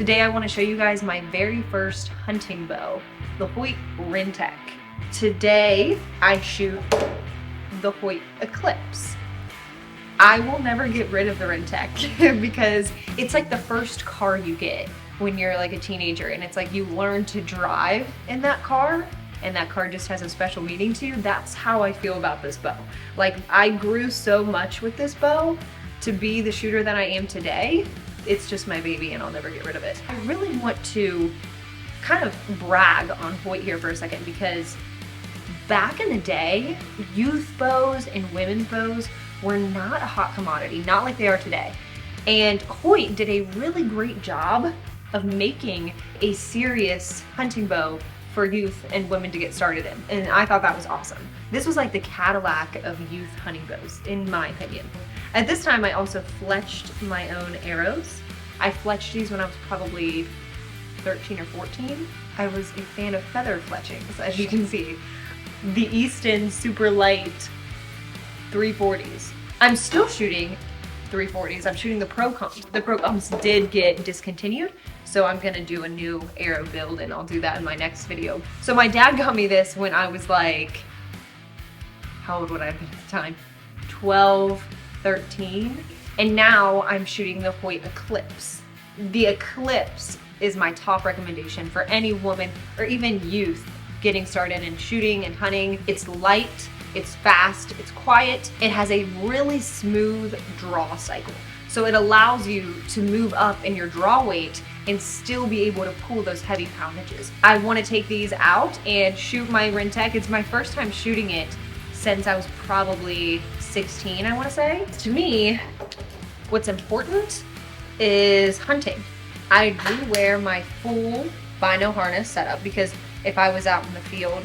Today I want to show you guys my very first hunting bow, the Hoyt Rintec. Today I shoot the Hoyt Eclipse. I will never get rid of the Rintec because it's like the first car you get when you're like a teenager, and it's like you learn to drive in that car and that car just has a special meaning to you. That's how I feel about this bow. Like, I grew so much with this bow to be the shooter that I am today. It's just my baby and I'll never get rid of it. I really want to kind of brag on Hoyt here for a second, because back in the day, youth bows and women's bows were not a hot commodity, not like they are today. And Hoyt did a really great job of making a serious hunting bow for youth and women to get started in. And I thought that was awesome. This was like the Cadillac of youth hunting bows, in my opinion. At this time, I also fletched my own arrows. I fletched these when I was probably 13 or 14. I was a fan of feather fletching, as you can see. The Easton super light 340s. I'm still shooting 340s. I'm shooting the Pro Comps. The Pro Comps did get discontinued, so I'm gonna do a new arrow build, and I'll do that in my next video. So my dad got me this when I was like, how old would I have been at the time? 12, 13. And now I'm shooting the Hoyt Eclipse. The Eclipse is my top recommendation for any woman or even youth getting started in shooting and hunting. It's light, it's fast, it's quiet. It has a really smooth draw cycle. So it allows you to move up in your draw weight and still be able to pull those heavy poundages. I want to take these out and shoot my Rintec. It's my first time shooting it since I was probably 16, I want to say. To me, what's important is hunting. I do wear my full bino harness setup because if I was out in the field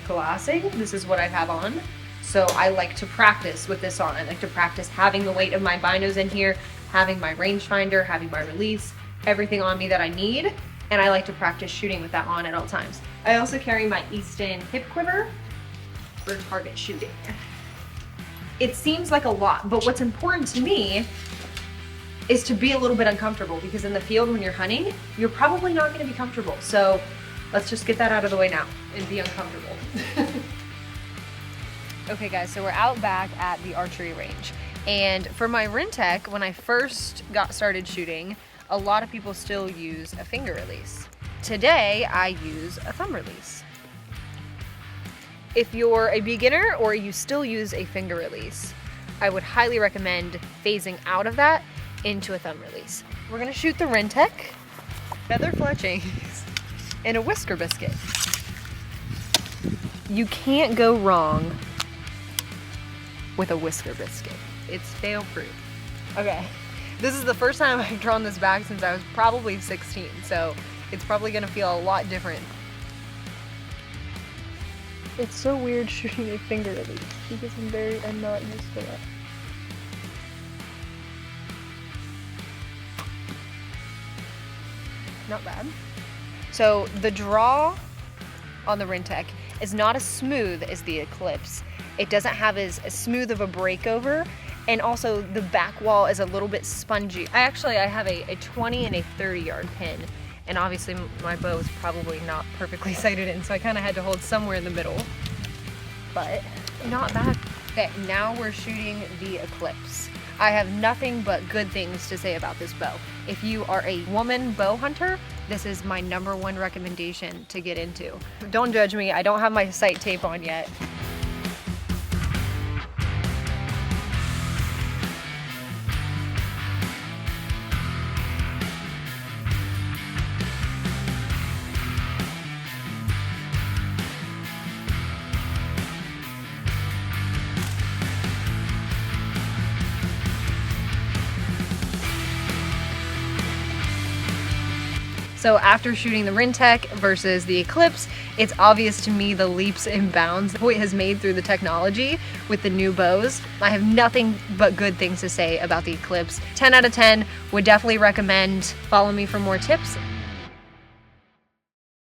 glassing, this is what I have on. So I like to practice with this on. I like to practice having the weight of my binos in here, having my rangefinder, having my release, everything on me that I need. And I like to practice shooting with that on at all times. I also carry my Easton hip quiver for target shooting. It seems like a lot, but what's important to me is to be a little bit uncomfortable, because in the field when you're hunting, you're probably not gonna be comfortable. So let's just get that out of the way now and be uncomfortable. Okay guys, so we're out back at the archery range. And for my Rintec, when I first got started shooting, a lot of people still use a finger release. Today, I use a thumb release. If you're a beginner or you still use a finger release, I would highly recommend phasing out of that into a thumb release. We're gonna shoot the Rintec, feather fletchings, and a whisker biscuit. You can't go wrong with a whisker biscuit. It's fail proof. Okay, this is the first time I've drawn this back since I was probably 16, so it's probably gonna feel a lot different. It's so weird shooting a finger release because I'm not used to that. Not bad. So the draw on the Rintec is not as smooth as the Eclipse. It doesn't have as smooth of a breakover, and also the back wall is a little bit spongy. I have a 20 and a 30 yard pin, and obviously my bow is probably not perfectly sighted in, so I kind of had to hold somewhere in the middle, but not bad. Okay, now we're shooting the Eclipse. I have nothing but good things to say about this bow. If you are a woman bow hunter, this is my #1 recommendation to get into. Don't judge me, I don't have my sight tape on yet. So after shooting the Rintec versus the Eclipse, it's obvious to me the leaps and bounds Hoyt has made through the technology with the new bows. I have nothing but good things to say about the Eclipse. 10 out of 10, would definitely recommend. Follow me for more tips.